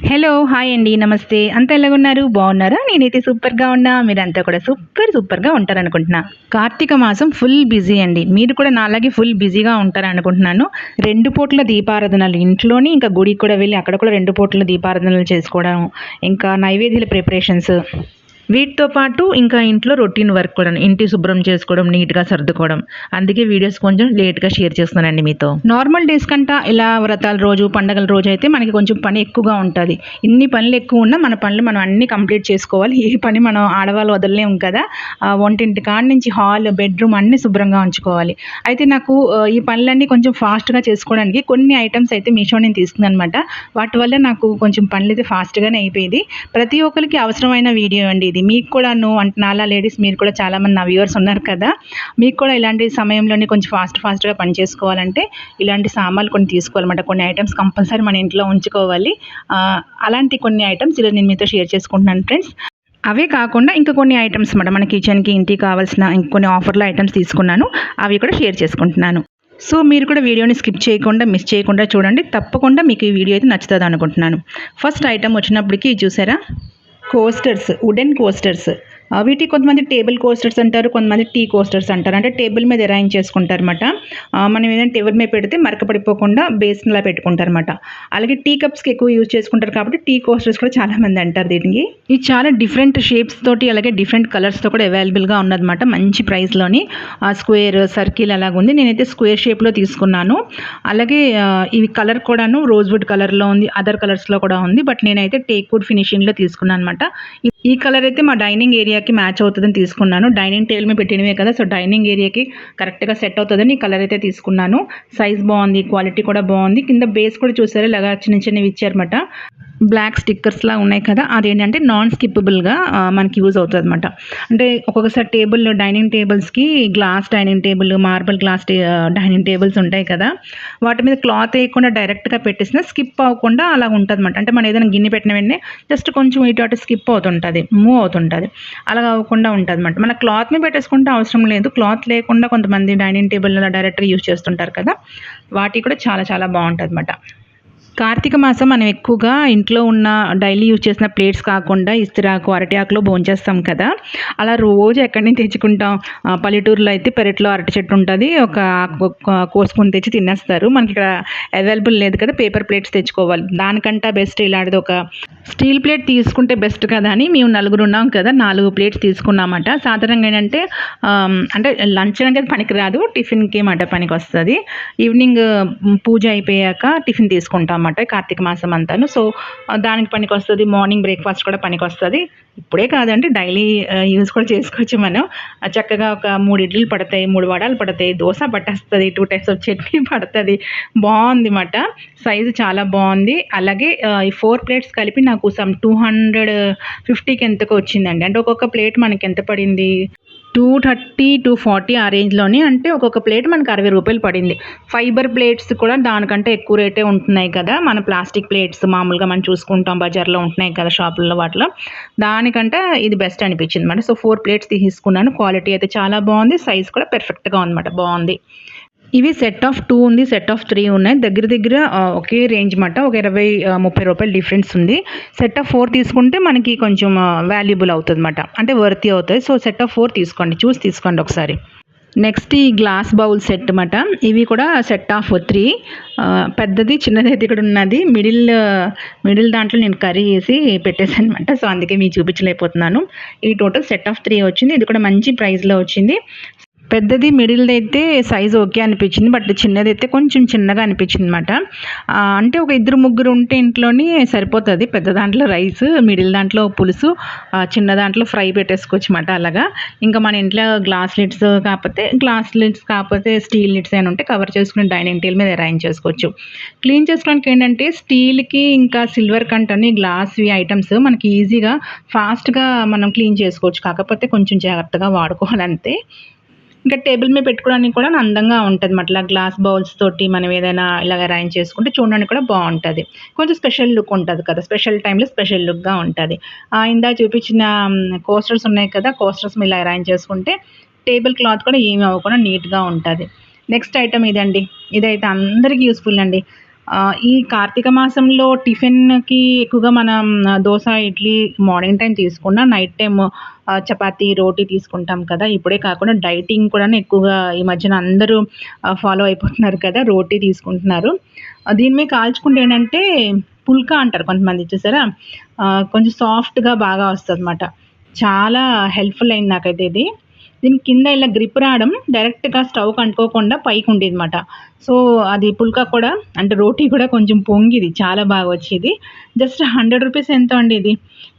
Hello! Hi అండి. నమస్తే. అంతా ఎలాగున్నారు? బాగున్నారా? నేనైతే సూపర్‌గా ఉన్నా. మీరంతా కూడా సూపర్‌గా ఉంటారనుకుంటున్నా. కార్తీక మాసం ఫుల్ బిజీ అండి. మీరు కూడా నాలాగే ఫుల్ బిజీగా ఉంటారనుకుంటున్నాను. 2 పూట్ల దీపారాధనలు ఇంట్లోని, ఇంకా గుడికి కూడా వెళ్లి అక్కడ కూడా 2 పూట్ల దీపారాధనలు చేసుకోవడం, ఇంకా నైవేద్యాల ప్రిపరేషన్స్ వీటితో పాటు ఇంకా ఇంట్లో రొటీన్ వర్క్ కూడాను. ఇంటి శుభ్రం చేసుకోవడం, నీట్‌గా సర్దుకోవడం. అందుకే వీడియోస్ కొంచెం లేట్‌గా షేర్ చేస్తున్నానండి మీతో. నార్మల్ డేస్ కంటా ఇలా వ్రతాల రోజు, పండగల రోజైతే మనకి కొంచెం పని ఎక్కువగా ఉంటది. ఇన్ని పనులు ఎక్కువున్నా మన పనులు మనం అన్నీ కంప్లీట్ చేసుకోవాలి. ఏ పని మనం ఆడవాళ్ళు వదలలేము కదా! వంటింటి కాడ నుంచి హాల్, బెడ్‌రూమ్ అన్నీ శుభ్రంగా ఉంచుకోవాలి. అయితే నాకు ఈ పనులన్నీ కొంచెం ఫాస్ట్‌గా చేసుకోవడానికి కొన్ని ఐటెమ్స్ అయితే మీషో నుంచి తీసుకున్నాననమాట. వాటి వల్ల నాకు కొంచెం పనులైతే ఫాస్ట్‌గానే అయిపోయేది. ప్రతి ఒక్కరికి అవసరమైన వీడియో అండి ఇది. మీకు కూడాను అంటే నాలా లేడీస్ మీరు కూడా చాలామంది నా వ్యూవర్స్ ఉన్నారు కదా! మీకు కూడా ఇలాంటి సమయంలోనే కొంచెం ఫాస్ట్‌గా పని చేసుకోవాలంటే ఇలాంటి సామాన్లు కొన్ని తీసుకోవాలన్నమాట. కొన్ని ఐటెమ్స్ కంపల్సరీ మన ఇంట్లో ఉంచుకోవాలి. అలాంటి కొన్ని ఐటెమ్స్ ఈరోజు నేను మీతో షేర్ చేసుకుంటున్నాను ఫ్రెండ్స్. అవే కాకుండా ఇంకా కొన్ని ఐటెమ్స్ మాట మన కిచెన్‌కి, ఇంటికి కావాల్సిన ఇంకొన్ని ఆఫర్‌లో ఐటెమ్స్ తీసుకున్నాను. అవి కూడా షేర్ చేసుకుంటున్నాను. సో, మీరు కూడా వీడియోని స్కిప్ చేయకుండా, మిస్ చేయకుండా చూడండి. తప్పకుండా మీకు ఈ వీడియో అయితే నచ్చుతదనుకుంటున్నాను. ఫస్ట్ ఐటెమ్ వచ్చినప్పటికి చూసారా? Coasters, wooden coasters. వీటికి కొంతమంది టేబుల్ కోస్టర్స్ అంటారు. కొంతమంది టీ కోస్టర్స్ అంటారు. అంటే టేబుల్ మీద అరేంజ్ చేసుకుంటారన్నమాట. మనం ఏదైనా టేబుల్ మీద పెడితే మరక పడిపోకుండా బేసిన్‌లా పెట్టుకుంటారన్నమాట. అలాగే టీ కప్స్‌కి ఎక్కువ యూజ్ చేసుకుంటారు కాబట్టి టీ కోస్టర్స్ కూడా చాలామంది అంటారు దీనికి. ఇది చాలా డిఫరెంట్ షేప్స్ తోటి అలాగే డిఫరెంట్ కలర్స్‌తో కూడా అవైలబుల్‌గా ఉన్నదన్నమాట. మంచి ప్రైస్‌లోని స్క్వేర్, సర్కిల్ అలాగుంది. నేనైతే స్క్వేర్ షేప్‌లో తీసుకున్నాను. అలాగే ఇవి కలర్ కూడాను రోజ్‌వుడ్ కలర్‌లో ఉంది. అదర్ కలర్స్‌లో కూడా ఉంది. బట్ నేనైతే టేక్ వుడ్ ఫినిషింగ్‌లో తీసుకున్నాను అనమాట. ఈ కలర్ అయితే మా డైనింగ్ ఏరియాకి మ్యాచ్ అవుతదని తీసుకున్నాను. డైనింగ్ టేబుల్ మీద పెట్టినవే కదా! సో, డైనింగ్ ఏరియాకి కరెక్ట్‌గా సెట్ అవుతదని ఈ కలర్ అయితే తీసుకున్నాను. సైజ్ బావుంది. క్వాలిటీ కూడా బావుంది. కింద బేస్ కూడా చూసారా ఇలాగా చిన్నవి ఇచ్చారన్నమాట. బ్లాక్ స్టిక్కర్స్‌లా ఉన్నాయి కదా! అదేంటంటే నాన్ స్కిప్పబుల్‌గా మనకి యూజ్ అవుతదన్నమాట. అంటే ఒక్కొక్కసారి డైనింగ్ టేబుల్స్‌కి glass dining table, marble glass dining tables ఉంటాయి కదా! వాటి మీద క్లాత్ ఏయకుండా డైరెక్ట్‌గా పెట్టేసినా స్కిప్ అవ్వకుండా అలా ఉంటదన్నమాట. అంటే మనం ఏదైనా గిన్నె పెట్టిన వెంటనే జస్ట్ కొంచెం ఇటు అటు స్కిప్ అవుతుంటది. మూవ్ అవుతుంటది. అలా అవ్వకుండా ఉంటదన్నమాట. మన క్లాత్ మీద పెట్టేసుకుంటే అవసరం లేదు. క్లాత్ లేకుండా కొంతమంది డైనింగ్ టేబుల్ అలా డైరెక్ట్‌గా యూజ్ చేస్తుంటారు కదా! వాటికి కూడా చాలా బావుంటదన్నమాట. కార్తీక మాసం మనం ఎక్కువగా ఇంట్లో ఉన్న డైలీ యూజ్ చేసిన ప్లేట్స్ కాకుండా ఇస్తరాకు, అరటి ఆకులో భోంచేస్తాం కదా! అలా రోజు ఎక్కడి నుంచి తెచ్చుకుంటాం. పల్లెటూరులో అయితే పెరట్లో అరటి చెట్టు ఉంటది. ఒక ఆకు కోసుకొని తెచ్చి తినేస్తారు. మనకిక్కడ అవైలబుల్ లేదు కదా! పేపర్ ప్లేట్స్ తెచ్చుకోవాలి. దానికంటా బెస్ట్ ఇలాంటిది ఒక స్టీల్ ప్లేట్ తీసుకుంటే బెస్ట్ కదా అని మేము నలుగురు ఉన్నాం కదా! 4 ప్లేట్స్ తీసుకున్నామట. సాధారణంగా ఏంటంటే అంటే లంచ్ అనేది పనికిరాదు. టిఫిన్‌కి మాట పనికొస్తది. ఈవినింగ్ పూజ అయిపోయాక టిఫిన్ తీసుకుంటామన్నమాట కార్తీక మాసం అంతాను. సో, దానికి పనికొస్తది. మార్నింగ్ బ్రేక్‌ఫాస్ట్ కూడా పనికొస్తది. ఇప్పుడే కాదండి డైలీ యూజ్ కూడా చేసుకోవచ్చు మనం. చక్కగా ఒక 3 ఇడ్లీలు పడతాయి, 3 వడలు పడతాయి, దోస పట్టేస్తది, 2 టైప్స్ ఆఫ్ చట్నీ పడతది. బావుంది మాట. సైజు చాలా బావుంది. అలాగే ఈ 4 ప్లేట్స్ కలిపి నాకు సమ్ 250కి ఎంతకో వచ్చిందండి. అంటే ఒక్కొక్క ప్లేట్ మనకెంత పడింది? 230, 240 ఆ రేంజ్‌లోని అంటే ఒక్కొక్క ప్లేట్ మనకు రూ. 60 పడింది. ఫైబర్ ప్లేట్స్ కూడా దానికంటే ఎక్కువ రేటే ఉంటున్నాయి కదా! మన ప్లాస్టిక్ ప్లేట్స్ మామూలుగా మనం చూసుకుంటాం బజార్‌లో ఉంటున్నాయి కదా! షాపుల్లో వాటిలో. దానికంటే ఇది బెస్ట్ అనిపించిందన్నమాట. సో, 4 ప్లేట్స్ తీసుకున్నాను. క్వాలిటీ అయితే చాలా బావుంది. సైజ్ కూడా పర్ఫెక్ట్‌గా ఉందన్నమాట. బావుంది. ఇవి సెట్ ఆఫ్ 2 ఉంది. సెట్ ఆఫ్ 3 ఉన్నాయి. దగ్గర ఒకే రేంజ్ మాట. ఒక 20, రూ. 30 డిఫరెన్స్ ఉంది. సెట్ ఆఫ్ 4 తీసుకుంటే మనకి కొంచెం వాల్యుబుల్ అవుతదన్నమాట. అంటే వర్తీ అవుతది. సో, సెట్ ఆఫ్ 4 తీసుకోండి. చూసి తీసుకోండి ఒకసారి. నెక్స్ట్ ఈ గ్లాస్ బౌల్ సెట్ మాట. ఇవి కూడా సెట్ ఆఫ్ 3 పెద్దది, చిన్నదైతే ఇక్కడ ఉన్నది. మిడిల్ దాంట్లో నేను కర్రీ ఏసి పెట్టేసానన్నమాట. సో, అందుకే మీకు చూపించలేకపోతున్నాను. ఇది టోటల్ సెట్ ఆఫ్ 3 వచ్చింది. ఇది కూడా మంచి ప్రైస్‌లో వచ్చింది. పెద్దది మిడిల్‌దైతే సైజ్ ఓకే అనిపించింది. బట్ చిన్నదైతే కొంచెం చిన్నగా అనిపించిందన్నమాట. అంటే ఒక ఇద్దరు, ముగ్గురు ఉంటే ఇంట్లోని సరిపోతది. పెద్ద దాంట్లో రైస్, మిడిల్ దాంట్లో పులుసు, చిన్న దాంట్లో ఫ్రై పెట్టేసుకోవచ్చుమాట అలాగా. ఇంకా మన ఇంట్లో గ్లాస్ లిడ్స్ కాకపోతే స్టీల్ లిడ్స్ అయినా ఉంటే కవర్ చేసుకుని డైనింగ్ టేబుల్ మీద అరేంజ్ చేసుకోవచ్చు. క్లీన్ చేసుకోవడానికి ఏంటంటే స్టీల్‌కి ఇంకా సిల్వర్ కంటని గ్లాస్‌వి ఐటెమ్స్ మనకి ఈజీగా ఫాస్ట్‌గా మనం క్లీన్ చేసుకోవచ్చు. కాకపోతే కొంచెం జాగ్రత్తగా వాడుకోవాలంతే. ఇంకా టేబుల్ మీద పెట్టుకోవడానికి కూడా అందంగా ఉంటదన్నమాట. ఇట్లా గ్లాస్ బౌల్స్ తోటి మనం ఏదైనా ఇలాగ అరేంజ్ చేసుకుంటే చూడడానికి కూడా బావుంటది. కొంచెం స్పెషల్ లుక్ ఉంటది కదా! స్పెషల్ టైమ్‌లో స్పెషల్ లుక్‌గా ఉంటది. ఇందాక చూపించిన కోస్టర్స్ ఉన్నాయి కదా! కోస్టర్స్ ఇలా అరేంజ్ చేసుకుంటే టేబుల్ క్లాత్ కూడా ఏమి అవ్వకుండా నీట్‌గా ఉంటది. నెక్స్ట్ ఐటెమ్ ఇదండి. ఇదైతే అందరికి యూజ్‌ఫుల్ అండి. ఈ కార్తీక మాసంలో టిఫిన్‌కి ఎక్కువగా మనం దోస, ఇడ్లీ మార్నింగ్ టైమ్ తీసుకున్నా నైట్ టైమ్ చపాతీ, రోటీ తీసుకుంటాం కదా! ఇప్పుడే కాకుండా డైటింగ్ కూడాను ఎక్కువగా ఈ మధ్యన అందరూ ఫాలో అయిపోతున్నారు కదా! రోటీ తీసుకుంటున్నారు. దీని మీద కాల్చుకుంటే ఏంటంటే పుల్కా అంటారు కొంతమంది చూసారా? కొంచెం సాఫ్ట్‌గా బాగా వస్తదనమాట. చాలా హెల్ప్‌ఫుల్ అయింది నాకైతే ఇది. దీని కింద ఇలా గ్రిప్ రావడం డైరెక్ట్‌గా స్టవ్‌కి అంటుకోకుండా పైకుండేదమాట. సో, అది పుల్కా కూడా అంటే రోటీ కూడా కొంచెం పొంగిది. చాలా బాగా వచ్చేది. జస్ట్ రూ. 100 ఎంతో అండి ఇది.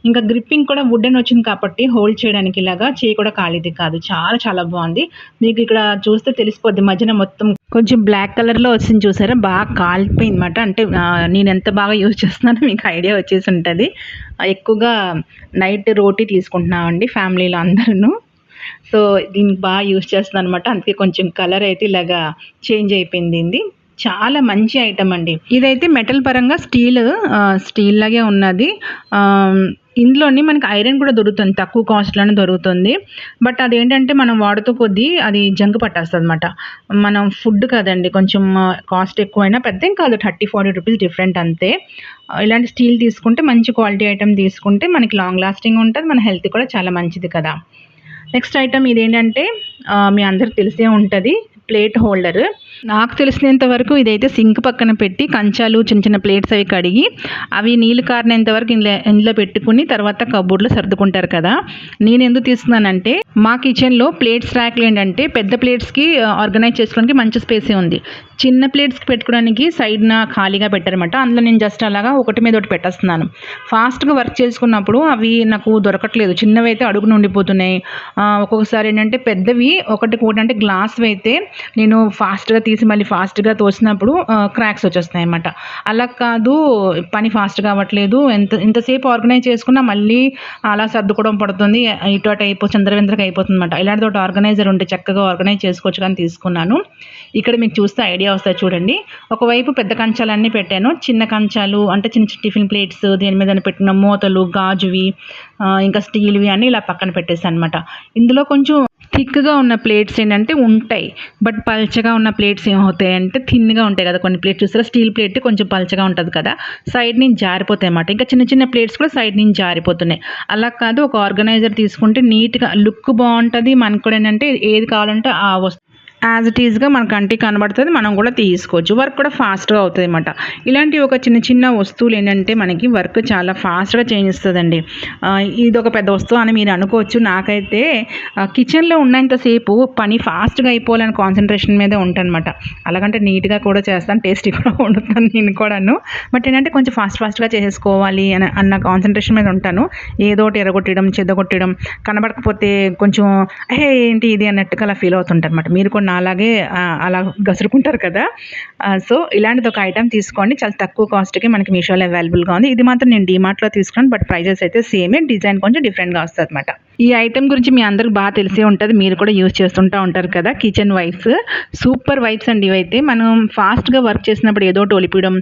ఇంకా గ్రిప్పింగ్ కూడా వుడెన్ వచ్చింది కాబట్టి హోల్డ్ చేయడానికి ఇలాగా చేయి కూడా కాలేది కాదు. చాలా చాలా బావుంది. మీకు ఇక్కడ చూస్తే తెలిసిపోద్ది మధ్యన మొత్తం కొంచెం బ్లాక్ కలర్‌లో వచ్చింది చూసారా? బాగా కాలిపోయిందన్నమాట. అంటే నేనెంత బాగా యూజ్ చేస్తున్నానో మీకు ఐడియా వచ్చేసుంటది. ఎక్కువగా నైట్ రోటీ తీసుకుంటున్నామండి ఫ్యామిలీలో అందరూను. సో, దీనికి యూజ్ చేస్తున్నాననమాట. అందుకే కొంచెం కలర్ అయితే ఇలాగా చేంజ్ అయిపోయింది దీనిది. చాలా మంచి ఐటెమ్ అండి. ఇదైతే మెటల్ పరంగా స్టీల్ లాగే ఉన్నది. ఆహ్, ఇందులోని మనకి ఐరన్ కూడా దొరుకుతుంది. తక్కువ కాస్ట్‌లోనే దొరుకుతుంది. బట్ అదేంటంటే మనం వాడుతూ కొద్దీ అది జంక్ పట్టేస్తదనమాట. మనం ఫుడ్ కదండీ కొంచెం కాస్ట్ ఎక్కువైనా పెద్దేం కాదు. 30, 40 రూపీస్ డిఫరెంట్ అంతే. ఇలాంటి స్టీల్ తీసుకుంటే మంచి క్వాలిటీ ఐటెమ్ తీసుకుంటే మనకి లాంగ్ లాస్టింగ్ ఉంటది. మన హెల్త్‌కి కూడా చాలా మంచిది కదా! నెక్స్ట్ ఐటెమ్ ఇదేంటంటే మీ అందరికి తెలిసే ఉంటది. Plate holder. నాకు తెలిసినంత వరకు ఇదైతే సింక్ పక్కన పెట్టి కంచాలు, చిన్న చిన్న ప్లేట్స్ అవి కడిగి అవి నీళ్ళు కారినంత వరకు ఇందులో పెట్టుకుని తర్వాత కబోర్డ్‌లో సర్దుకుంటారు కదా! నేనెందుకు తీస్తున్నానంటే మా కిచెన్‌లో ప్లేట్స్ ర్యాక్‌లు ఏంటంటే పెద్ద ప్లేట్స్‌కి ఆర్గనైజ్ చేసుకోవడానికి మంచి స్పేసే ఉంది. చిన్న ప్లేట్స్‌కి పెట్టుకోవడానికి సైడ్‌న ఖాళీగా పెట్టారన్నమాట. అందులో నేను జస్ట్ అలాగా ఒకటి మీద ఒకటి పెట్టేస్తున్నాను. ఫాస్ట్‌గా వర్క్ చేసుకున్నప్పుడు అవి నాకు దొరకట్లేదు. చిన్నవైతే అడుగున ఉండిపోతున్నాయి. ఒక్కొక్కసారి ఏంటంటే పెద్దవి ఒకటికొకటి గ్లాస్‌వైతే నేను ఫాస్ట్‌గా తీసి మళ్ళీ ఫాస్ట్‌గా తోసినప్పుడు క్రాక్స్ వచ్చేస్తున్నాయన్నమాట. అలా కాదు పని ఫాస్ట్‌గా అవ్వట్లేదు. ఎంతసేపు ఆర్గనైజ్ చేసుకున్నా మళ్ళీ అలా సర్దుకోవడం పడుతుంది. ఇటు అటు చిందరవిందరగా అయిపోతుందన్నమాట. ఇలాంటిది ఒకటి ఆర్గనైజర్ ఉంటే చక్కగా ఆర్గనైజ్ చేసుకోవచ్చు అని తీసుకున్నాను. ఇక్కడ మీకు చూస్తే ఐడియా వస్తది చూడండి. ఒకవైపు పెద్ద కంచాలన్నీ పెట్టాను. చిన్న కంచాలు అంటే చిన్న చిన్న టిఫిన్ ప్లేట్స్ దేని మీదైనా పెట్టిన మూతలు, గాజువి ఇంకా స్టీల్‌వి అన్నీ ఇలా పక్కన పెట్టేసానన్నమాట. ఇందులో కొంచెం థిక్‌గా ఉన్న ప్లేట్స్ ఏంటంటే ఉంటాయి. బట్ పల్చగా ఉన్న ప్లేట్స్ ఏమవుతాయంటే థిన్‌గా ఉంటాయి కదా! కొన్ని ప్లేట్స్ చూసారా? స్టీల్ ప్లేట్ కొంచెం పల్చగా ఉంటది కదా! సైడ్ నుంచి జారిపోతాయన్నమాట. ఇంకా చిన్న చిన్న ప్లేట్స్ కూడా సైడ్ నుంచి జారిపోతున్నాయి. అలా కాదు ఒక ఆర్గనైజర్ తీసుకుంటే నీట్‌గా లుక్ బావుంటది. మనకు కూడా ఏంటంటే ఏది కావాలంటే ఆ యాజ్ ఇట్ ఈస్‌గా మన కంటికి కనబడుతది. మనం కూడా తీసుకోవచ్చు. వర్క్ కూడా ఫాస్ట్‌గా అవుతదన్నమాట. ఇలాంటి ఒక చిన్న చిన్న వస్తువులు ఏంటంటే మనకి వర్క్ చాలా ఫాస్ట్‌గా చేయిస్తదండి. ఇదొక పెద్ద వస్తువు అని మీరు అనుకోవచ్చు. నాకైతే కిచెన్‌లో ఉన్నంత సేపు పని ఫాస్ట్‌గా అయిపోవాలని కాన్సంట్రేషన్ మీదే ఉంటానన్నమాట. అలాగంటే నీట్‌గా కూడా చేస్తాను. టేస్టీ కూడా వండుతాను నేను కూడాను. బట్ ఏంటంటే కొంచెం ఫాస్ట్‌గా చేసేసుకోవాలి అన్న కాన్సంట్రేషన్ మీద ఉంటాను. ఏదో ఒకటి ఎరగొట్టడం, చెదగొట్టడం, కనబడకపోతే కొంచెం ఏంటి ఇది అన్నట్టుగా అలా ఫీల్ అవుతుంటానన్నమాట. మీరు కూడా నాలాగే అలా గసురుకుంటారు కదా! సో, ఇలాంటిది ఒక ఐటెమ్ తీసుకోండి. చాలా తక్కువ కాస్ట్‌కి మనకి మీషోలో అవైలబుల్‌గా ఉంది. ఇది మాత్రం నేను డీమార్ట్‌లో తీసుకున్నాను. బట్ ప్రైజెస్ అయితే సేమే. డిజైన్ కొంచెం డిఫరెంట్‌గా వస్తదన్నమాట. ఈ ఐటెమ్ గురించి మీ అందరికి బాగా తెలిసే ఉంటది. మీరు కూడా యూజ్ చేస్తుంటా ఉంటారు కదా! Kitchen wipes. సూపర్ వైప్స్ అండి ఇవైతే. మనం ఫాస్ట్‌గా వర్క్ చేసినప్పుడు ఏదో ఒకటి ఒలిపియడం,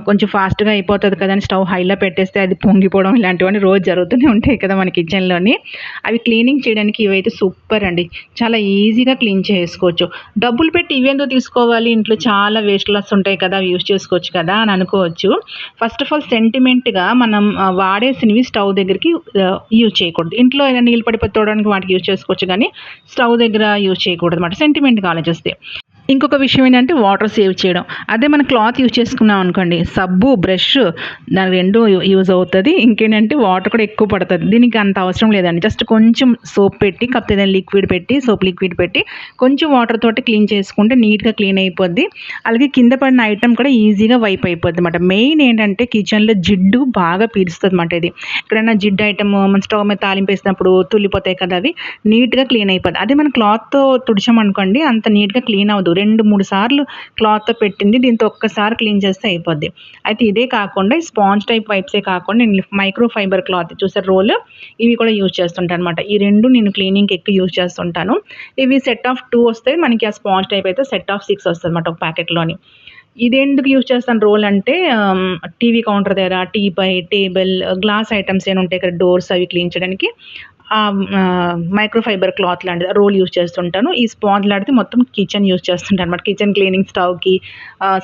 కొంచెం ఫాస్ట్‌గా అయిపోతది కదా అని స్టవ్ హైలో పెట్టేస్తే అది పొంగిపోవడం ఇలాంటివన్నీ రోజు జరుగుతూనే ఉంటాయి కదా మన కిచెన్‌లోని. అవి క్లీనింగ్ చేయడానికి ఇవైతే సూపర్ అండి. చాలా ఈజీగా క్లీన్ చేసుకోవచ్చు. డబ్బులు పెట్టి ఇవెందుకు తీసుకోవాలి? ఇంట్లో చాలా వేస్ట్ క్లాత్స్ ఉంటాయి కదా! అవి యూజ్ చేసుకోవచ్చు కదా అని అనుకోవచ్చు. ఫస్ట్ ఆఫ్ ఆల్ సెంటిమెంట్‌గా మనం వాడేసినవి స్టవ్ దగ్గరికి యూజ్ చేయకూడదు. ఇంట్లో ఏదైనా నీళ్ళు పడిపోతే తోడడానికి వాటికి యూజ్ చేసుకోవచ్చు గానీ, స్టవ్ దగ్గర యూజ్ చేయకూడదన్నమాట. సెంటిమెంట్‌గా ఆలోచిస్తే. ఇంకొక విషయం ఏంటంటే వాటర్ సేవ్ చేయడం. అదే మనం క్లాత్ యూజ్ చేసుకున్నాం అనుకోండి, సబ్బు, బ్రష్ దాని 2 యూజ్ అవుతది. ఇంకేంటంటే వాటర్ కూడా ఎక్కువ పడతది. దీనికి అంత అవసరం లేదండి. జస్ట్ కొంచెం సోప్ పెట్టి కాకపోతే ఏదైనా లిక్విడ్ పెట్టి, సోప్ లిక్విడ్ పెట్టి కొంచెం వాటర్ తోటి క్లీన్ చేసుకుంటే నీట్‌గా క్లీన్ అయిపోద్ది. అలాగే కింద పడిన ఐటెమ్ కూడా ఈజీగా వైప్ అయిపోద్దన్నమాట. మెయిన్ ఏంటంటే కిచెన్‌లో జిడ్డు బాగా పీలుస్తదన్నమాట ఇది. ఎక్కడైనా జిడ్డు ఐటెమ్ మన స్టవ్ మీద తాలింపేసినప్పుడు తుల్లిపోతాయి కదా! అవి నీట్‌గా క్లీన్ అయిపోద్ది. అదే మనం క్లాత్‌తో తుడిచామనుకోండి అంత నీట్‌గా క్లీన్ అవ్వదు. 2, 3 సార్లు క్లాత్‌తో పెట్టింది దీంతో ఒక్కసారి క్లీన్ చేస్తే అయిపోద్ది. అయితే ఇదే కాకుండా ఈ స్పాంజ్ టైప్ వైప్సే కాకుండా నేను మైక్రో ఫైబర్ క్లాత్ చూసారా రోల్ ఇవి కూడా యూజ్ చేస్తుంటానన్నమాట. ఈ 2 నేను క్లీనింగ్‌కి ఎక్కువ యూజ్ చేస్తుంటాను. ఇవి సెట్ ఆఫ్ 2 వస్తాయి. మనకి ఆ స్పాంజ్ టైప్ అయితే సెట్ ఆఫ్ 6 వస్తదన్నమాట ఒక ప్యాకెట్‌లోని. ఇదెందుకు యూజ్ చేస్తాను రోల్ అంటే టీవీ కౌంటర్ దగ్గర టీపై, టేబుల్, గ్లాస్ ఐటెమ్స్ ఏమైనా ఉంటాయి కదా! డోర్స్ అవి క్లీన్ చేయడానికి మైక్రోఫైబర్ క్లాత్ లాంటిది రోల్ యూజ్ చేస్తుంటాను. ఈ స్పాంజ్ లాంటిది మొత్తం కిచెన్ యూజ్ చేస్తుంటాను అనమాట. కిచెన్ క్లీనింగ్ స్టవ్‌కి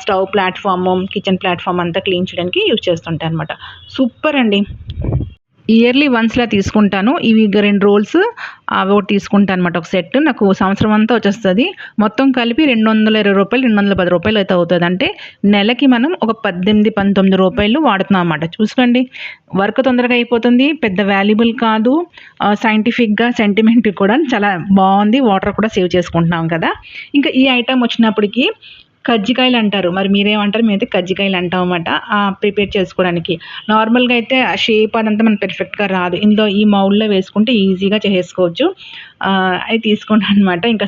స్టవ్ ప్లాట్‌ఫార్మ్, కిచెన్ ప్లాట్‌ఫార్మ్ అంతా క్లీన్ చేయడానికి యూజ్ చేస్తుంటాను అనమాట. సూపర్ అండి. ఇయర్లీ వన్స్‌లా తీసుకుంటాను. ఇవి 2 రోల్స్ అవొకటి తీసుకుంటా అనమాట ఒక సెట్. నాకు సంవత్సరం అంతా వచ్చేస్తది. మొత్తం కలిపి రూ. 220, రూ. 210 అయితే అవుతది. అంటే నెలకి మనం ఒక 18, 19 వాడుతున్నాం అనమాట. చూసుకోండి. వర్క్ తొందరగా అయిపోతుంది. పెద్ద వాల్యుబుల్ కాదు. సైంటిఫిక్‌గా, సెంటిమెంట్‌గా కూడా చాలా బావుంది. వాటర్ కూడా సేవ్ చేసుకుంటున్నాం కదా! ఇంకా ఈ ఐటెమ్ వచ్చినప్పటికి కజ్జికాయలంటారు. మరి మీరేమంటారు? మేమైతే కజ్జికాయలంటామన్నమాట. ప్రిపేర్ చేసుకోవడానికి. నార్మల్‌గా అయితే ఆ షేప్ అదంతా మనకు పర్ఫెక్ట్‌గా రాదు. ఇందులో ఈ మౌల్డ్‌లో వేసుకుంటే ఈజీగా చేసేసుకోవచ్చు. అయి తీసుకున్నానన్నమాట. ఇంకా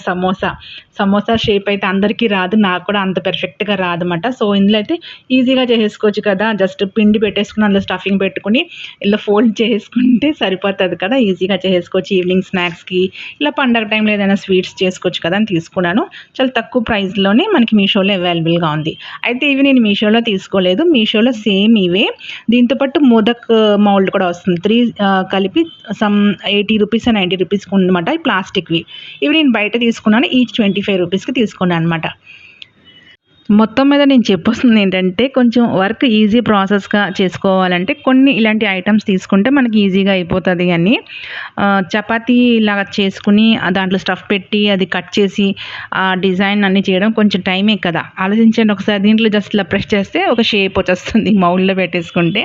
సమోసా షేప్ అయితే అందరికీ రాదు. నాకు కూడా అంత పర్ఫెక్ట్‌గా రాదన్నమాట. సో, ఇందులో అయితే ఈజీగా చేసేసుకోవచ్చు కదా! జస్ట్ పిండి పెట్టేసుకొని అందులో స్టఫింగ్ పెట్టుకొని ఇలా ఫోల్డ్ చేసుకుంటే సరిపోతది కదా! ఈజీగా చేసేసుకోవచ్చు. ఈవినింగ్ స్నాక్స్‌కి ఇలా పండగ టైంలో ఏదైనా స్వీట్స్ చేసుకోవచ్చు కదా! అని తీసుకున్నాను. చాలా తక్కువ ప్రైస్‌లోనే మనకి మీషోలో అవైలబుల్‌గా ఉంది. అయితే ఇవి నేను మీషోలో తీసుకోలేదు. మీషోలో సేమ్ ఇవే. దీంతో పాటు మోదక్ మౌల్డ్ కూడా వస్తుంది. 3 కలిపి సమ్ రూ. 80, 90కి ఉందన్నమాట. ప్లాస్టిక్‌వి. ఇవి నేను బయట తీసుకున్నాను. ఈచ్ రూ. 25కి తీసుకున్నానన్నమాట. మొత్తం మీద నేను చెప్పొస్తుందేంటంటే, కొంచెం వర్క్ ఈజీ ప్రాసెస్‌గా చేసుకోవాలంటే, కొన్ని ఇలాంటి ఐటెమ్స్ తీసుకుంటే మనకి ఈజీగా అయిపోతది అని. చపాతీ లాగా చేసుకొని, దాంట్లో స్టఫ్ పెట్టి, అది కట్ చేసి, ఆ డిజైన్ అన్నీ చేయడం కొంచెం టైమే కదా! ఆలోచించండి ఒకసారి. దీంట్లో జస్ట్ ఇలా ప్రెస్ చేస్తే ఒక షేప్ వచ్చేస్తుంది మౌల్డ్‌లో పెట్టేసుకుంటే.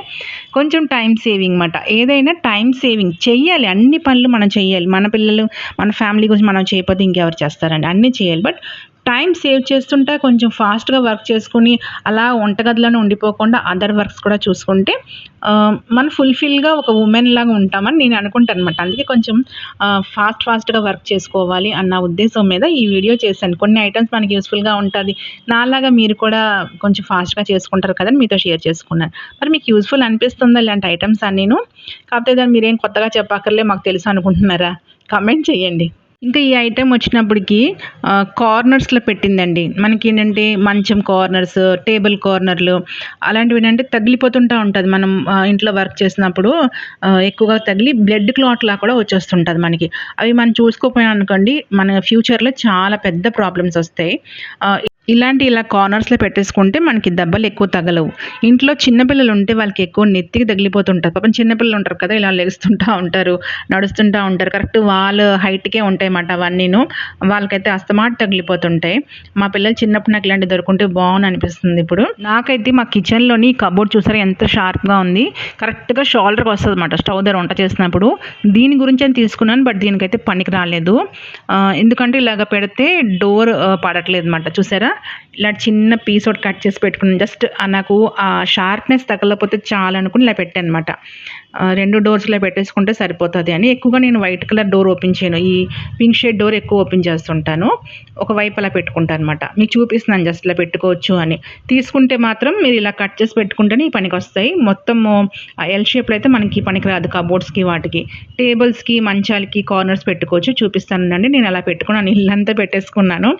కొంచెం టైమ్ సేవింగ్ మాట. ఏదైనా టైమ్ సేవింగ్. చెయ్యాలి. అన్ని పనులు మనం చెయ్యాలి. మన పిల్లలు, మన ఫ్యామిలీ గురించి మనం చేయకపోతే ఇంకెవరు చేస్తారండి? అన్నీ చేయాలి. బట్ టైం సేవ్ చేస్తుంటే కొంచెం ఫాస్ట్‌గా వర్క్ చేసుకొని, అలా వంటగదిలోనే ఉండిపోకుండా అదర్ వర్క్స్ కూడా చూసుకుంటే మనం ఫుల్‌ఫిల్‌గా ఒక వుమెన్ లాగా ఉంటామని నేను అనుకుంటాననమాట. అందుకే కొంచెం ఫాస్ట్‌గా వర్క్ చేసుకోవాలి అన్న ఉద్దేశం మీద ఈ వీడియో చేశాను. కొన్ని ఐటెమ్స్ మనకి యూజ్‌ఫుల్‌గా ఉంటది. నాలాగా మీరు కూడా కొంచెం ఫాస్ట్‌గా చేసుకుంటారు కదా! అని మీతో షేర్ చేసుకున్నాను. మరి మీకు యూజ్‌ఫుల్ అనిపిస్తుందా ఇలాంటి ఐటెమ్స్ అన్నీను? కాకపోతే దాన్ని మీరేం కొత్తగా చెప్పక్కర్లే మాకు తెలుసు అనుకుంటున్నారా? కామెంట్ చేయండి. ఇంకా ఈ ఐటెమ్ వచ్చినప్పటికి కార్నర్స్‌లో పెట్టిందండి. మనకేంటంటే మంచం కార్నర్స్, టేబుల్ కార్నర్‌లు అలాంటివేంటంటే తగిలిపోతుంటా ఉంటది. మనం ఇంట్లో వర్క్ చేసినప్పుడు ఎక్కువగా తగిలి బ్లడ్ క్లాట్‌లా కూడా వచ్చేస్తుంటది మనకి. అవి మనం చూసుకోపోయామనుకోండి మన ఫ్యూచర్‌లో చాలా పెద్ద ప్రాబ్లమ్స్ వస్తాయి. ఇలా కార్నర్స్‌లో పెట్టేసుకుంటే మనకి దెబ్బలెక్కువ తగలవు. ఇంట్లో చిన్న పిల్లలుంటే వాళ్ళకి ఎక్కువ నెత్తికి తగిలిపోతుంటది. పాపం చిన్న పిల్లలుంటారు కదా! ఇలా లెగుస్తుంటా ఉంటారు, నడుస్తుంటా ఉంటారు. కరెక్ట్ వాళ్ళ హైట్‌కే ఉంటాయన్నమాట అవన్నీను. వాళ్ళకైతే అస్తమాటు తగిలిపోతుంటాయి. మా పిల్లలు చిన్నప్పుడు నాకు ఇలాంటివి దొరుకుంటే బావుననిపిస్తుంది ఇప్పుడు. నాకైతే మా కిచెన్‌లోని కబోర్డ్ చూసారా ఎంత షార్ప్‌గా ఉంది. కరెక్ట్‌గా షోల్డర్‌కి వస్తదన్నమాట స్టవ్ దగ్గర వంట చేసినప్పుడు. దీని గురించని తీసుకున్నాను. బట్ దీనికైతే పనికి రాలేదు. ఎందుకంటే ఇలాగ పెడితే డోర్ పడట్లేదన్నమాట. చూసారా? ఇలా చిన్న పీస్ ఒకటి కట్ చేసి పెట్టుకున్నాను. జస్ట్ నాకు ఆ షార్ప్‌నెస్ తగలకపోతే చాలనుకుని ఇలా పెట్టానన్నమాట. 2 డోర్స్‌లో పెట్టేసుకుంటే సరిపోతది అని. ఎక్కువగా నేను వైట్ కలర్ డోర్ ఓపెన్ చేయను. ఈ పింక్ షేడ్ డోర్ ఎక్కువ ఓపెన్ చేస్తుంటాను. ఒకవైపు అలా పెట్టుకుంటానన్నమాట. మీకు చూపిస్తున్నాను జస్ట్ ఇలా పెట్టుకోవచ్చు అని. తీసుకుంటే మాత్రం మీరు ఇలా కట్ చేసి పెట్టుకుంటేనే ఈ పనికొస్తాయి. మొత్తము ఎల్ షేప్‌లో అయితే మనకి పనికిరాదు కబోర్డ్స్‌కి వాటికి. టేబుల్స్‌కి, మంచాలకి కార్నర్స్ పెట్టుకోవచ్చు. చూపిస్తానండి. నేను అలా పెట్టుకున్నాను. ఇల్లంతా పెట్టేసుకున్నాను.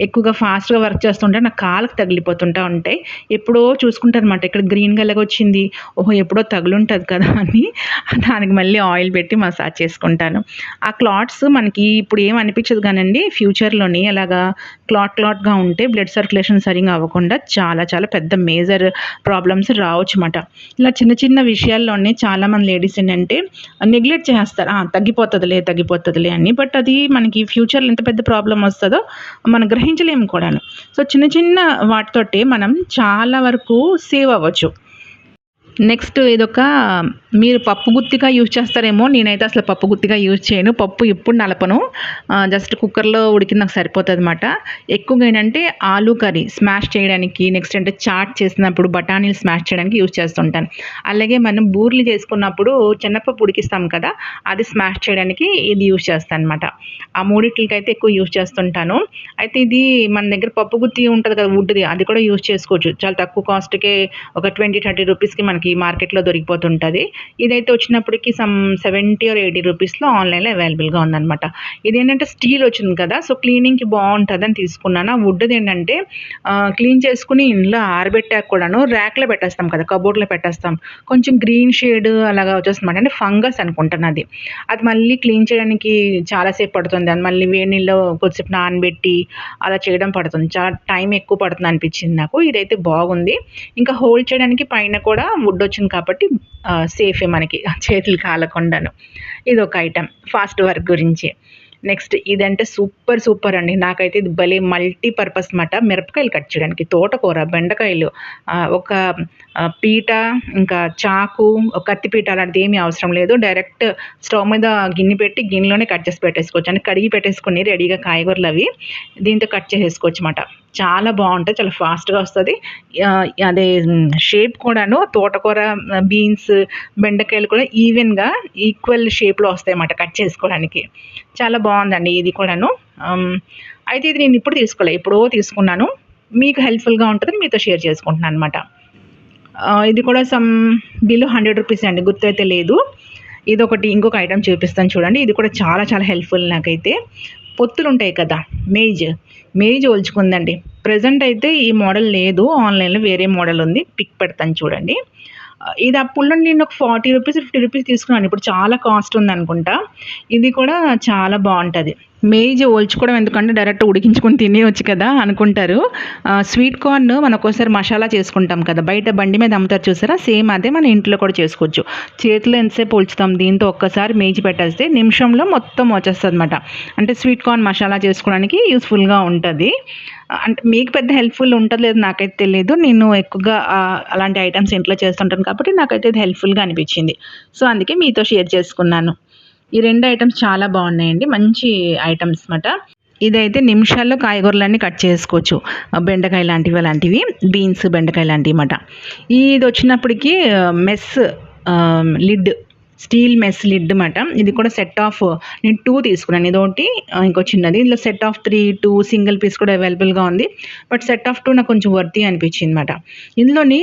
ఎక్కువగా ఫాస్ట్‌గా వర్క్ చేస్తుంటే నా కాళ్ళకి తగిలిపోతుంటా ఉంటాయి. ఎప్పుడో చూసుకుంటానన్నమాట. ఇక్కడ గ్రీన్‌గా ఎలాగొచ్చింది. ఓహో! ఎప్పుడో తగులుంటది కదా! అని దానికి మళ్ళీ ఆయిల్ పెట్టి మసాజ్ చేసుకుంటాను. ఆ క్లాత్స్ మనకి ఇప్పుడు ఏం అనిపించదు గానండి ఫ్యూచర్‌లోని అలాగా క్లాట్‌గా ఉంటే బ్లడ్ సర్క్యులేషన్ సరిగ్గా అవ్వకుండా చాలా చాలా పెద్ద మేజర్ ప్రాబ్లమ్స్ రావచ్చుమాట. ఇలా చిన్న చిన్న విషయాల్లోనే చాలామంది లేడీస్ ఏంటంటే నెగ్లెక్ట్ చేసేస్తారు. తగ్గిపోతదిలే అని. బట్ అది మనకి ఫ్యూచర్‌లో ఎంత పెద్ద ప్రాబ్లమ్ వస్తదో మనం గ్రహించలేము కూడాను. సో, చిన్న చిన్న వాటితోటే మనం చాలా వరకు సేవ్ అవ్వచ్చు. నెక్స్ట్ ఇదొక మీరు పప్పు గుత్తిగా యూజ్ చేస్తారేమో. నేనైతే అసలు పప్పు గుత్తిగా యూజ్ చేయను. పప్పు ఎప్పుడు నలపను. జస్ట్ కుక్కర్‌లో ఉడికింది నాకు సరిపోతదన్నమాట. ఎక్కువగా ఏంటంటే ఆలు కర్రీ స్మాష్ చేయడానికి, నెక్స్ట్ అంటే చాట్ చేసినప్పుడు బఠానీలు స్మాష్ చేయడానికి యూజ్ చేస్తుంటాను. అలాగే మనం బూరెలు చేసుకున్నప్పుడు శనగపప్పు ఉడికిస్తాం కదా! అది స్మాష్ చేయడానికి ఇది యూజ్ చేస్తానన్నమాట. ఆ మూడిట్లికైతే ఎక్కువ యూజ్ చేస్తుంటాను. అయితే ఇది మన దగ్గర పప్పు గుత్తి ఉంటది కదా! వుడ్‌ది అది కూడా యూజ్ చేసుకోవచ్చు. చాలా తక్కువ కాస్ట్‌కే ఒక 20, 30 రూపీస్‌కి మనకి మనకి మార్కెట్లో దొరికిపోతుంటుంది. ఇదైతే వచ్చినప్పటికి సమ్ 70 ఆర్ 80 రూపీస్లో ఆన్లైన్లో అవైలబుల్గా ఉందన్నమాట. ఇదేంటంటే స్టీల్ వచ్చింది కదా, సో క్లీనింగ్కి బాగుంటుందని తీసుకున్నాను. ఆ వుడ్ది ఏంటంటే క్లీన్ చేసుకుని ఇంట్లో ఆరబెట్టాక కూడాను ర్యాక్లో పెట్టేస్తాం కదా, కబోర్డ్లో పెట్టేస్తాం, కొంచెం గ్రీన్ షేడ్ అలాగా వచ్చేస్తుందన్నమాట. అంటే ఫంగస్ అనుకుంటాను అది. అది మళ్ళీ క్లీన్ చేయడానికి చాలాసేపు పడుతుంది. అది మళ్ళీ వేడి నీళ్ళలో కొద్దిసేపు నానబెట్టి అలా చేయడం పడుతుంది. చాలా టైం ఎక్కువ పడుతుంది అనిపించింది నాకు. ఇదైతే బాగుంది. ఇంకా హోల్డ్ చేయడానికి పైన కూడా వుడ్ వచ్చింది కాబట్టి సేఫే మనకి చేతులు కాలకుండాను. ఇదొక ఐటెం ఫాస్ట్ వర్క్ గురించి. నెక్స్ట్ ఇదంటే సూపర్ అండి. నాకైతే ఇది భలే మల్టీ పర్పస్ మాట. మిరపకాయలు కట్ చేయడానికి, తోటకూర, బెండకాయలు, ఒక పీట, ఇంకా చాకు, కత్తిపీట అలాంటిది ఏమీ అవసరం లేదు. డైరెక్ట్ స్టవ్ మీద గిన్నె పెట్టి గిన్నెలోనే కట్ చేసి పెట్టేసుకోవచ్చు. అంటే కడిగి పెట్టేసుకుని రెడీగా కాయగూరలు అవి దీంతో కట్ చేసేసుకోవచ్చు అన్నమాట. చాలా బాగుంటుంది, చాలా ఫాస్ట్గా వస్తుంది. అదే షేప్ కూడాను తోటకూర, బీన్స్, బెండకాయలు కూడా ఈవెన్గా ఈక్వల్ షేప్లో వస్తాయి అన్నమాట కట్ చేసుకోవడానికి. చాలా బాగుందండి ఇది కూడాను. అయితే ఇది నేను ఇప్పుడు తీసుకోలే, ఎప్పుడో తీసుకున్నాను. మీకు హెల్ప్ఫుల్గా ఉంటుందని మీతో షేర్ చేసుకుంటున్నాను అనమాట. ఇది కూడా సమ్ బిలో 100 రూపీస్ అండి, గుర్తయితే లేదు. ఇదొకటి, ఇంకొక ఐటెం చూపిస్తాను చూడండి. ఇది కూడా చాలా హెల్ప్ఫుల్ నాకైతే. పొత్తులు ఉంటాయి కదా, మేజ్ ఒలుచుకుందండి. ప్రెజెంట్ అయితే ఈ మోడల్ లేదు, ఆన్లైన్లో వేరే మోడల్ ఉంది, పిక్ పెడతాను చూడండి. ఇది అప్పుడులో నేను ఒక 40 రూపీస్ 50 రూపీస్ తీసుకున్నాను. ఇప్పుడు చాలా కాస్ట్ ఉందనుకుంటా. ఇది కూడా చాలా బాగుంటుంది. మేజ్ ఒలుచుకోవడం ఎందుకంటే డైరెక్ట్ ఉడికించుకొని తినేయొచ్చు కదా అనుకుంటారు. స్వీట్ కార్న్ మనం ఒక్కోసారి మసాలా చేసుకుంటాం కదా, బయట బండి మీద అమ్ముతారు చూసారా, సేమ్ అదే మన ఇంట్లో కూడా చేసుకోవచ్చు. చేతిలో ఎంతసేపు ఒలుచుతాం, దీంతో ఒక్కసారి మేజ్ పెట్టేస్తే నిమిషంలో మొత్తం వచ్చేస్తుంది అనమాట. అంటే స్వీట్ కార్న్ మసాలా చేసుకోవడానికి యూస్ఫుల్గా ఉంటుంది. అంటే మీకు పెద్ద హెల్ప్ఫుల్ ఉంటుంది లేదు నాకైతే తెలియదు. నేను ఎక్కువగా అలాంటి ఐటమ్స్ ఇంట్లో చేస్తుంటాను కాబట్టి నాకైతే ఇది హెల్ప్ఫుల్గా అనిపించింది. సో అందుకే మీతో షేర్ చేసుకున్నాను. ఈ 2 ఐటమ్స్ చాలా బాగున్నాయండి, మంచి ఐటమ్స్ మాట. ఇదైతే నిమిషాల్లో కాయగూరలన్నీ కట్ చేసుకోవచ్చు. బెండకాయ లాంటివి, అలాంటివి బీన్స్, బెండకాయ లాంటివి మాట. ఇది వచ్చినప్పటికి mess lid, steel mess lid మాట. ఇది కూడా సెట్ ఆఫ్ నేను 2 తీసుకున్నాను. ఇదొకటి, ఇంకో చిన్నది. ఇందులో సెట్ ఆఫ్ 3, 2 సింగిల్ పీస్ కూడా అవైలబుల్గా ఉంది. బట్ సెట్ ఆఫ్ 2 నాకు కొంచెం వర్తీ అనిపించింది అనమాట. ఇందులోని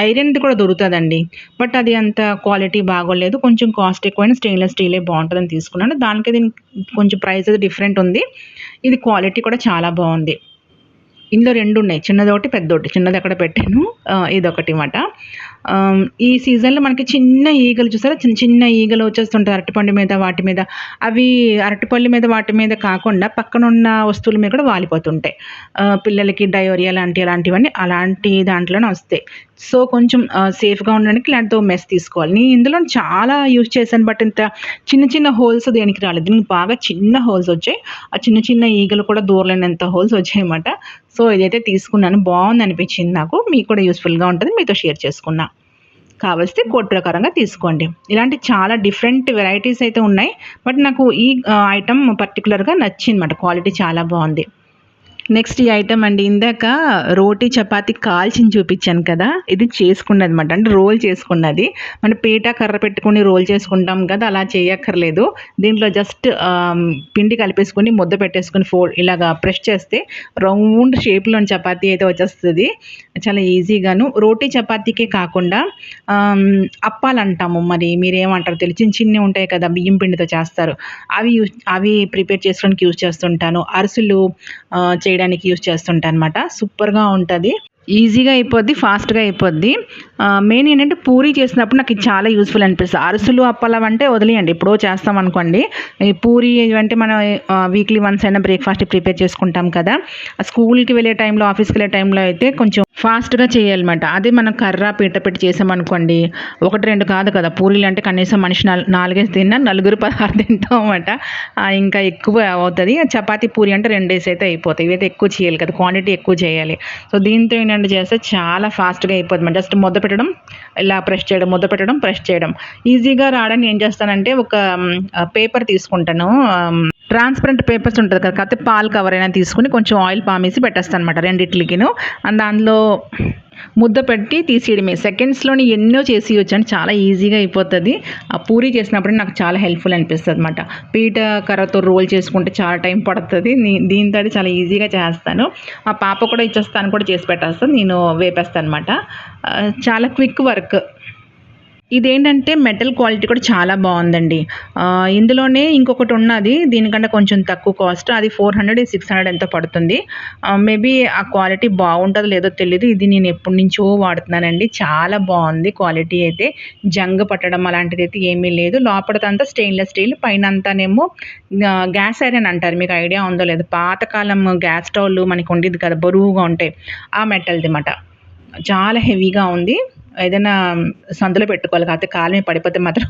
ఐరన్ది కూడా దొరుకుతుందండి, బట్ అది అంత క్వాలిటీ బాగోలేదు, కొంచెం కాస్ట్ ఎక్కువైనా స్టెయిన్లెస్ స్టీలే బాగుంటుందని తీసుకున్నాను. దానికి దీనికి కొంచెం ప్రైస్ డిఫరెంట్ ఉంది. ఇది క్వాలిటీ కూడా చాలా బాగుంది. ఇందులో 2 ఉన్నాయి, చిన్నదొకటి పెద్దోటి. చిన్నది అక్కడ పెట్టాను, ఇదొకటి మాట. ఈ సీజన్లో మనకి చిన్న ఈగలు చూసారా, చిన్న ఈగలు వచ్చేస్తుంటాయి అరటిపండు మీద వాటి మీద. అవి అరటిపళ్ళు మీద వాటి మీద కాకుండా పక్కనున్న వస్తువుల మీద కూడా వాలిపోతుంటాయి. పిల్లలకి డయోరియా అలాంటివన్నీ అలాంటి దాంట్లోనే వస్తాయి. సో కొంచెం సేఫ్గా ఉండడానికి ఇలాంటితో మెస్ తీసుకోవాలి. నేను ఇందులో చాలా యూజ్ చేశాను, బట్ ఇంత చిన్న హోల్స్ దేనికి రాలేదు. దీనికి బాగా చిన్న హోల్స్ వచ్చాయి. ఆ చిన్న ఈగలు కూడా దూరలేనంత హోల్స్ వచ్చాయన్నమాట. సో ఇదైతే తీసుకున్నాను, బాగుంది అనిపించింది నాకు. మీకు కూడా యూస్ఫుల్గా ఉంటుంది, మీతో షేర్ చేసుకున్నా. కావలిస్తే కోడ్ ప్రకారంగా తీసుకోండి. ఇలాంటి చాలా డిఫరెంట్ వెరైటీస్ అయితే ఉన్నాయి, బట్ నాకు ఈ ఐటమ్ పర్టికులర్గా నచ్చిందన్నమాట. క్వాలిటీ చాలా బాగుంది. నెక్స్ట్ ఈ ఐటమ్ అండి, ఇందాక రోటీ చపాతీ కాల్చింది చూపించాను కదా, ఇది చేసుకున్నది అనమాట. అంటే రోల్ చేసుకున్నది. మన పీట కర్ర పెట్టుకుని రోల్ చేసుకుంటాం కదా, అలా చేయక్కర్లేదు. దీంట్లో జస్ట్ పిండి కలిపేసుకుని ముద్ద పెట్టేసుకుని ఇలాగా ప్రెస్ చేస్తే రౌండ్ షేప్లోని చపాతీ అయితే వచ్చేస్తుంది. చాలా ఈజీగాను. రోటీ చపాతీకే కాకుండా అప్పాలు అంటాము, మరి మీరేమంటారు తెలియదు, చిన్నవి ఉంటాయి కదా, బియ్యం పిండితో చేస్తారు. అవి ప్రిపేర్ చేసుకోవడానికి యూజ్ చేస్తుంటాను. అరిసెలు చేయడానికి యూజ్ చేస్తుంటాను అనమాట. సూపర్గా ఉంటుంది, ఈజీగా అయిపోద్ది, ఫాస్ట్గా అయిపోద్ది. మెయిన్ ఏంటంటే పూరీ చేసినప్పుడు నాకు ఇది చాలా యూస్ఫుల్ అనిపిస్తుంది. అరిసెలు అప్పలం అంటే వదిలేయండి, ఎప్పుడో చేస్తాం అనుకోండి. ఈ పూరీ అంటే మనం వీక్లీ వన్స్ అయినా బ్రేక్ఫాస్ట్ ప్రిపేర్ చేసుకుంటాం కదా, స్కూల్కి వెళ్ళే టైంలో, ఆఫీస్కి వెళ్ళే టైంలో అయితే కొంచెం ఫాస్ట్గా చేయాలన్నమాట. అదే మనం కర్ర పీట పెట్టి చేసామనుకోండి, 1-2 కాదు కదా పూరీలు అంటే, కనీసం మనిషి 4 తిన్నా, 4 16 తింటాం అన్నమాట. ఇంకా ఎక్కువ అవుతుంది. చపాతీ పూరి అంటే 2 అయితే అయిపోతాయి. ఇవైతే ఎక్కువ చేయాలి కదా, క్వాంటిటీ ఎక్కువ చేయాలి. సో దీంతో ఏంటంటే చేస్తే చాలా ఫాస్ట్గా అయిపోతుంది. జస్ట్ ముద్ద పెట్టడం, ఇలా ప్రెస్ చేయడం, ముద్ద పెట్టడం, ప్రెస్ చేయడం. ఈజీగా రావడానికి ఏం చేస్తానంటే ఒక పేపర్ తీసుకుంటాను, ట్రాన్స్పరెంట్ పేపర్స్ ఉంటుంది కదా, కాకపోతే పాలు కవర్ అయినా తీసుకుని కొంచెం ఆయిల్ పామేసి పెట్టేస్తాను అనమాట రెండిట్లకిను. అండ్ దానిలో ముద్ద పెట్టి తీసేయడమే. సెకండ్స్లోని ఎన్నో చేసేయచ్చు అని, చాలా ఈజీగా అయిపోతుంది. ఆ పూరీ చేసినప్పుడు నాకు చాలా హెల్ప్ఫుల్ అనిపిస్తుంది అనమాట. పీట కర్రతో రోల్ చేసుకుంటే చాలా టైం పడుతుంది, దీంతో అది చాలా ఈజీగా చేస్తాను. మా పాప కూడా ఇచ్చేస్తాను, కూడా చేసి పెట్టేస్తాను, నేను వేపేస్తాను అనమాట. చాలా క్విక్ వర్క్. ఇదేంటంటే మెటల్ క్వాలిటీ కూడా చాలా బాగుందండి. ఇందులోనే ఇంకొకటి ఉన్నది దీనికంటే కొంచెం తక్కువ కాస్ట్. అది 400, 600 ఎంతో పడుతుంది. మేబీ ఆ క్వాలిటీ బాగుంటుందో లేదో తెలీదు. ఇది నేను ఎప్పటినుంచో వాడుతున్నానండి. చాలా బాగుంది క్వాలిటీ అయితే. జంగ్ పట్టడం అలాంటిదైతే ఏమీ లేదు. లోపలదంతా స్టెయిన్‌లెస్ స్టీల్, పైనంతానేమో గ్యాస్ ఐరన్ అంటారు. మీకు ఐడియా ఉందో లేదో. పాతకాలం గ్యాస్ స్టవ్‌లు మనకు ఉండేది కదా! బరువుగా ఉంటాయి. ఆ మెటల్‌ది మాట. చాలా హెవీగా ఉంది. ఏదైనా సందులో పెట్టుకోవాలి. కాకపోతే కాలు మీద పడిపోతే మాత్రం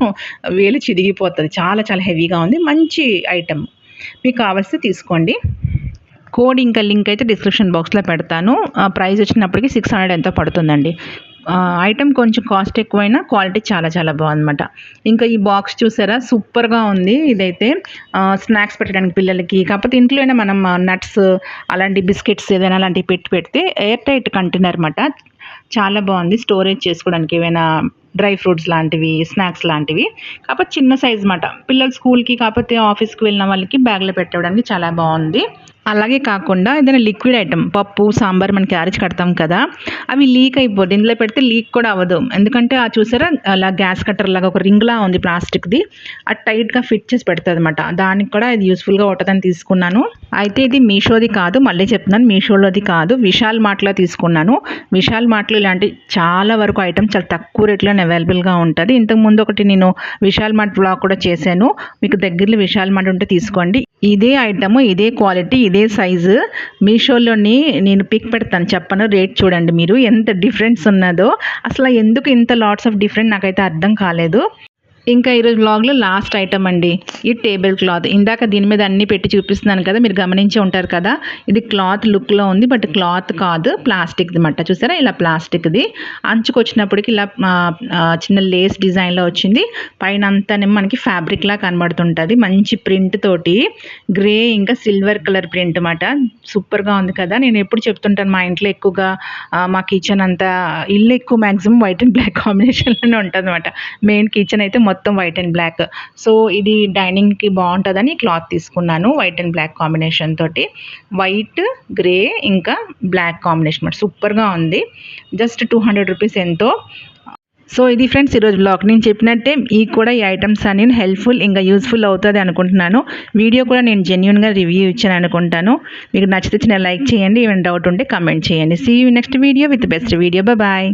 వేలు చిరిగిపోతది. చాలా చాలా హెవీగా ఉంది. మంచి ఐటెమ్. మీకు కావాల్సితే తీసుకోండి. కోడ్ ఇంకా లింక్ అయితే డిస్క్రిప్షన్ బాక్స్‌లో పెడతాను. ప్రైస్ వచ్చినప్పటికి 600 ఎంతో పడుతుందండి. ఐటెమ్ కొంచెం కాస్ట్ ఎక్కువైనా క్వాలిటీ చాలా చాలా బాగుందన్నమాట. ఇంకా ఈ బాక్స్ చూసారా సూపర్‌గా ఉంది. ఇదైతే స్నాక్స్ పెట్టడానికి పిల్లలకి. కాకపోతే ఇంట్లోనే మనం నట్స్ అలాంటి బిస్కెట్స్ ఏదైనా అలాంటివి పెడితే ఎయిర్ టైట్ కంటైనర్ మాట. చాలా బాగుంది. స్టోరేజ్ చేసుకోవడానికి ఏవైనా డ్రై ఫ్రూట్స్ లాంటివి, స్నాక్స్ లాంటివి. కాకపోతే చిన్న సైజ్ మాట. పిల్లలు స్కూల్‌కి కాకపోతే ఆఫీస్‌కి వెళ్ళిన వాళ్ళకి బ్యాగ్‌లో పెట్టడానికి చాలా బాగుంది. అలాగే కాకుండా ఏదైనా లిక్విడ్ ఐటెమ్ పప్పు, సాంబార్ మనం క్యారేజ్ కడతాం కదా! అవి లీక్ అయిపోద్ది. ఇందులో పెడితే లీక్ కూడా అవ్వదు. ఎందుకంటే చూసారా అలా గ్యాస్ కట్టర్‌లాగా ఒక రింగ్‌లా ఉంది ప్లాస్టిక్‌ది. అది టైట్‌గా ఫిట్ చేసి పెడతదనమాట. దానికి కూడా ఇది యూజ్‌ఫుల్‌గా ఉంటదని తీసుకున్నాను. అయితే ఇది మీషోది కాదు. మళ్ళీ చెప్తున్నాను మీషోలోది కాదు. విశాల్ మార్ట్‌లో తీసుకున్నాను. విశాల్ మార్ట్‌లో ఇలాంటి చాలా వరకు ఐటెమ్స్ చాలా తక్కువ రేట్‌లోనే అవైలబుల్‌గా ఉంటది. ఇంతకుముందు ఒకటి నేను విశాల్ మార్ట్ వ్లాగ్ కూడా చేశాను. మీకు దగ్గరలో విశాల్ మార్ట్ ఉంటే తీసుకోండి. ఇదే ఐటెమ్, ఇదే క్వాలిటీ, ఇదే సైజు మీషోలోని నేను పిక్ పెడతాను చెప్పను. రేట్ చూడండి మీరు ఎంత డిఫరెన్స్ ఉన్నదో. అసలు ఎందుకు ఇంత లాట్స్ ఆఫ్ డిఫరెంట్ నాకైతే అర్థం కాలేదు. ఇంకా ఈరోజు వ్లాగ్‌లో లాస్ట్ ఐటెమ్ అండి. ఈ టేబుల్ క్లాత్. ఇందాక దీని మీద అన్నీ పెట్టి చూపిస్తున్నాను కదా! మీరు గమనించే ఉంటారు కదా! ఇది క్లాత్ లుక్‌లో ఉంది. బట్ క్లాత్ కాదు ప్లాస్టిక్‌ది మాట. చూసారా ఇలా ప్లాస్టిక్‌ది. అంచుకొచ్చినప్పటికి ఇలా చిన్న లేస్ డిజైన్‌లో వచ్చింది. పైనంతానేమో మనకి ఫ్యాబ్రిక్‌లా కనబడుతుంటది. మంచి ప్రింట్ తోటి గ్రే ఇంకా సిల్వర్ కలర్ ప్రింట్ మాట. సూపర్‌గా ఉంది కదా! నేను ఎప్పుడు చెప్తుంటాను మా ఇంట్లో ఎక్కువగా మా కిచెన్ అంతా ఇల్లు ఎక్కువ మాక్సిమం వైట్ అండ్ బ్లాక్ కాంబినేషన్‌లోనే ఉంటదన్నమాట. మెయిన్ కిచెన్ అయితే మొత్తం వైట్ అండ్ బ్లాక్. సో ఇది డైనింగ్‌కి బాగుంటుందని క్లాత్ తీసుకున్నాను. వైట్ అండ్ బ్లాక్ కాంబినేషన్ తోటి. వైట్, గ్రే ఇంకా బ్లాక్ కాంబినేషన్ మాట. సూపర్‌గా ఉంది. జస్ట్ 200 రూపీస్ ఎంతో. సో ఇది ఫ్రెండ్స్ ఈరోజు వ్లాగ్. నేను చెప్పినట్టే ఈ ఐటమ్స్ అన్ని హెల్ప్ఫుల్ ఇంకా యూజ్ఫుల్ అవుతుంది అనుకుంటున్నాను. వీడియో కూడా నేను జెన్యూన్‌గా రివ్యూ ఇచ్చాను అనుకుంటాను. మీకు నచ్చితే లైక్ చేయండి. ఏమైనా డౌట్ ఉంటే కామెంట్ చేయండి. See you next video with best video. Bye.